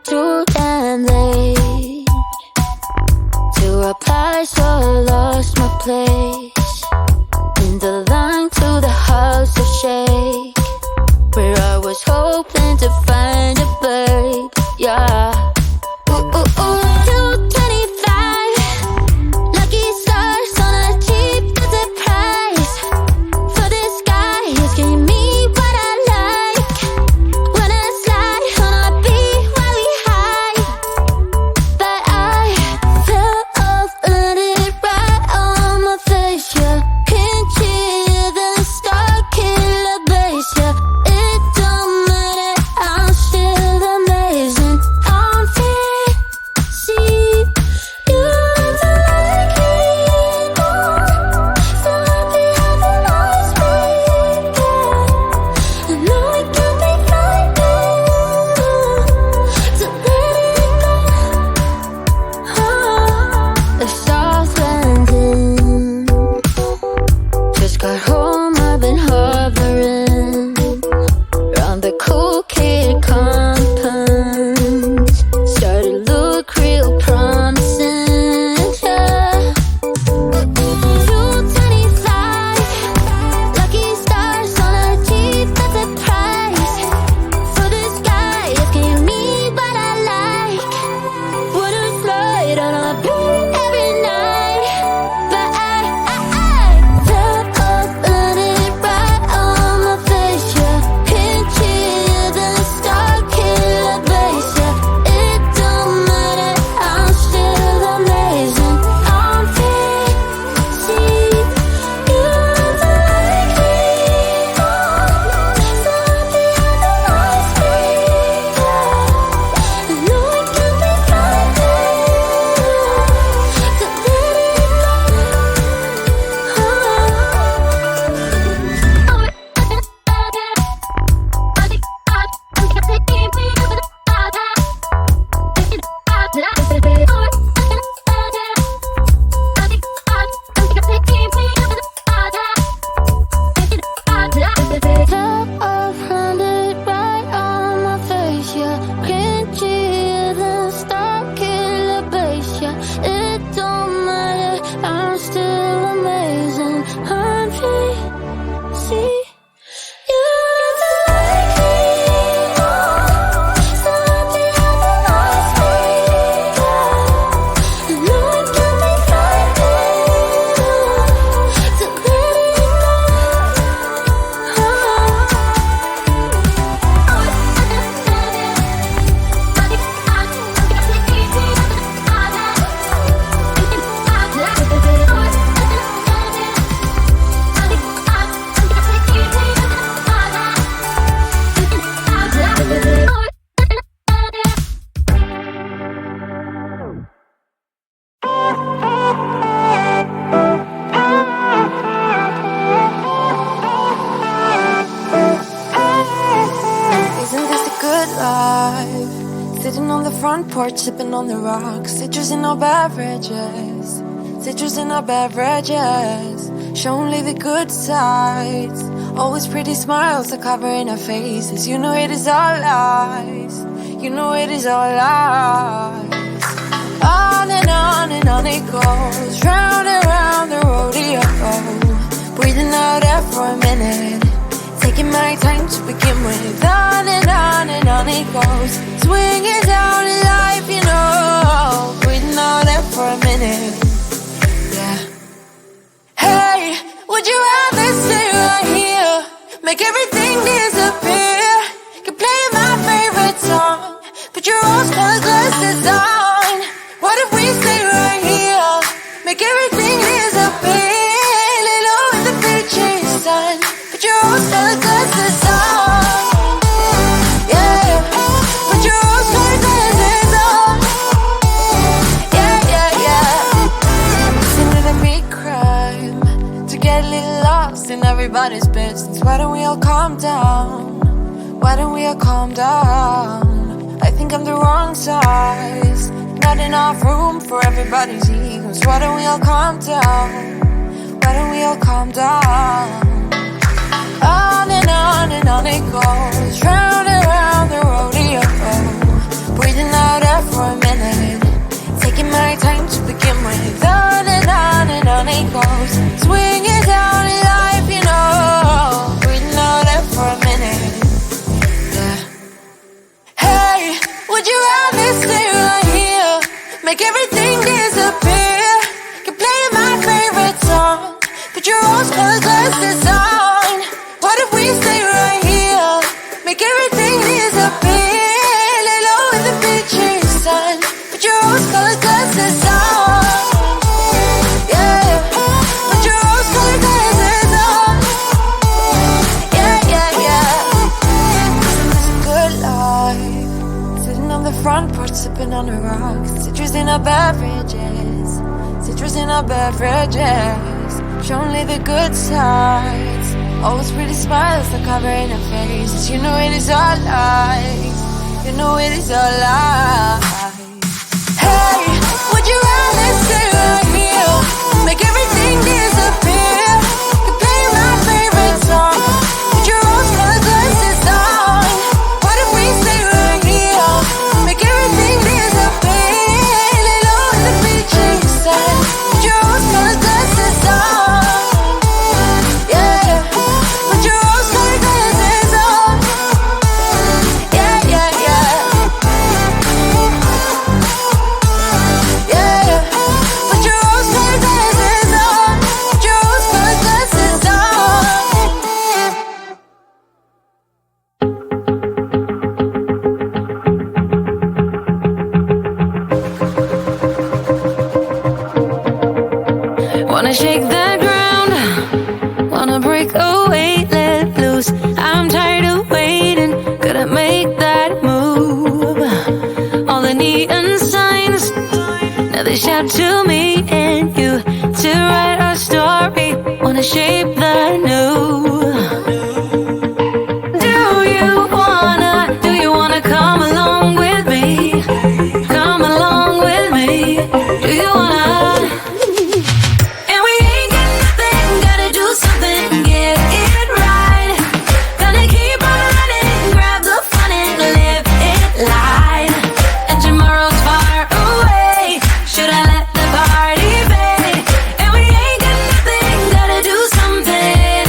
too damn late to reply, so I lost my place in the line to the house of shake, where I was hoping to find a babe, yeah. Ooh, ooh, ooh, 225, lucky stars on a cheap visit price. For this guy, he's giving me what I like. When I slide on a beat while we high, but I fell off and it right on my face, yeah. Can't hear the star killer bass, yeah. It don't matter, I'm still amazing. I'm free, see, you don't like me more. So happy how the lights break, yeah. I know it can be frightening to let it go. The south landing, just got home, I've been hovering around the cool kid compound. Started to look real promising, yeah. 225, lucky stars on a cheap visit price. For this guy, it's giving me what I like. Wanna slide on a beat every night, but I fell off and it right on my face, yeah. Can't hear the star killer bass, yeah. It don't matter, I'm still amazing. I'm free, see, you don't like me more. So happy how the lights break, yeah. I know it can be frightening to let Fell off, landed right on my face, yeah. Can't hear the star killer bass, yeah. It don't matter, I'm still amazing. I'm free, see, you don't like me more. So happy how the lights break, yeah. I know it can be frightening to let it Isn't this a good life? Sitting on the front porch, sipping on the rocks. Citrus in our beverages. Citrus in our beverages. Show only the good sides. Always pretty smiles are covering our faces. You know it is all lies. You know it is all lies. On and on it goes. Round and round the rodeo. Breathing out air for a minute. Taking my time to begin with. On and on it goes. Swinging down in life, you know. Breathing out air for a minute. Yeah. Hey, would you rather stay right here? Make everything disappear. Can play my favorite song. Put your rose-colored glasses on. What if we stay right here? Make everything disappear. Lay low in the beaching sun. Put your rose-colored glasses on. Yeah. Put your rose-colored glasses on. Yeah, yeah, yeah. Isn't it a big crime to get a little lost in everybody's business? Why don't we all calm down? Why don't we all calm down? I think I'm the wrong size. Not enough room for everybody's egos. Why don't we all calm down? Why don't we all calm down? On and on it goes. Round and round the rodeo. Breathing out Would you rather stay right here? Make everything disappear. Can play my favorite song. Put your rose-colored glasses on. What if we stay right here? Make everything disappear. Lay low in the beaching sun. Put your rose-colored glasses on. Yeah. Put your rose-colored glasses on. Yeah, yeah, yeah. It's a good life. Sitting on the front porch, sipping on the rocks. Citrus in our beverages. Citrus in our beverages. Show only the good sides. Always pretty smiles are covering her face. You know it is all lies. You know it is all lies. Hey, would you rather stay right here? Make everything disappear. You play my favorite song. Put your rose-colored glasses on. What if we stay right here? Make everything disappear. Lay low in the beaching sun. Put your rose-colored glasses on. Yeah, put your rose-colored glasses on. Yeah, yeah, yeah. Yeah, put your rose-colored glasses on. Put your rose-colored glasses on. Wanna shake that ground, wanna break away, let loose. I'm tired of waiting, gotta make that move. All the neon signs, now they shout to me and you to write our story. Wanna shape the new. Do you wanna come along with me? Come along with me. Do you wanna? And we ain't got nothing, gotta do something, get it right. Gonna keep on running, grab the fun and live it light. And tomorrow's far away, should I let the party fade? And we ain't got nothing, gotta do something,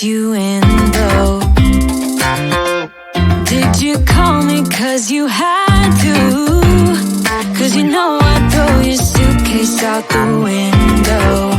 let you in though. Did you call me cause you had to? Cause you know I'd throw your suitcase out the window.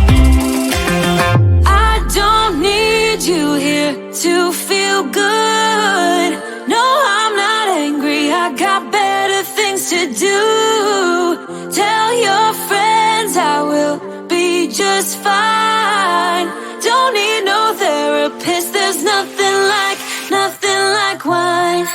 I don't need you here to feel good. No, I'm not angry, I got better things to do. Tell your friends I will be just fine. Don't need no therapist, there's nothing like wine.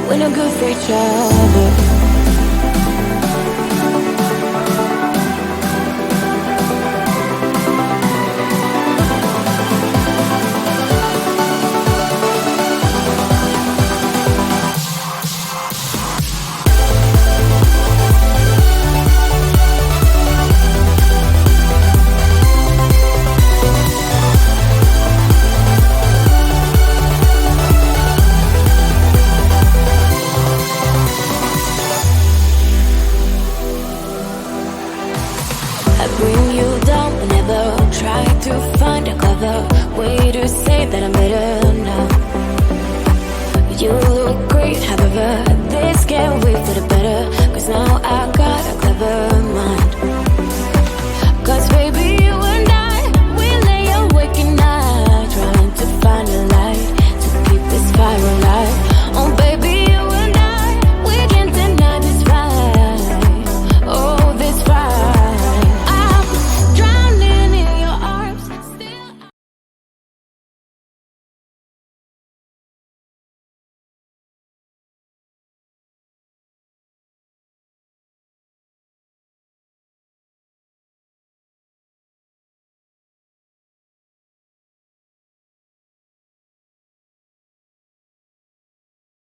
We're no good for each other.